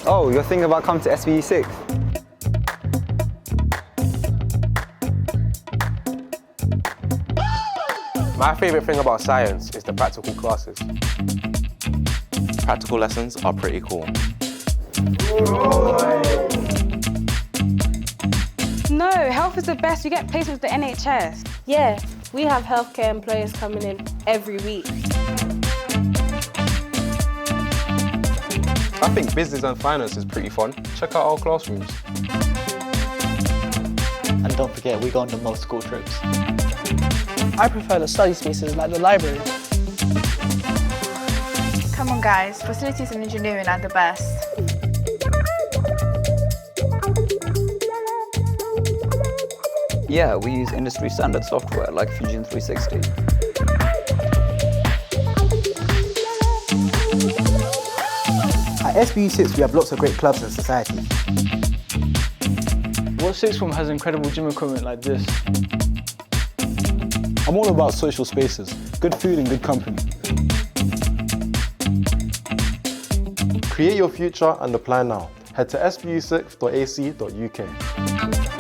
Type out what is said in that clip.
Oh, you're thinking about coming to SBUSixth? My favourite thing about science is the practical classes. Practical lessons are pretty cool. No, health is the best. You get placed with the NHS. Yeah, we have healthcare employees coming in every week. I think business and finance is pretty fun. Check out our classrooms. And don't forget, we go on the most school trips. I prefer the study spaces like the library. Come on guys, facilities and engineering are the best. Yeah, we use industry standard software like Fusion 360. At SBUSixth, we have lots of great clubs and societies. What sixth form has incredible gym equipment like this? I'm all about social spaces, good food and good company. Create your future and apply now. Head to sbusixth.ac.uk.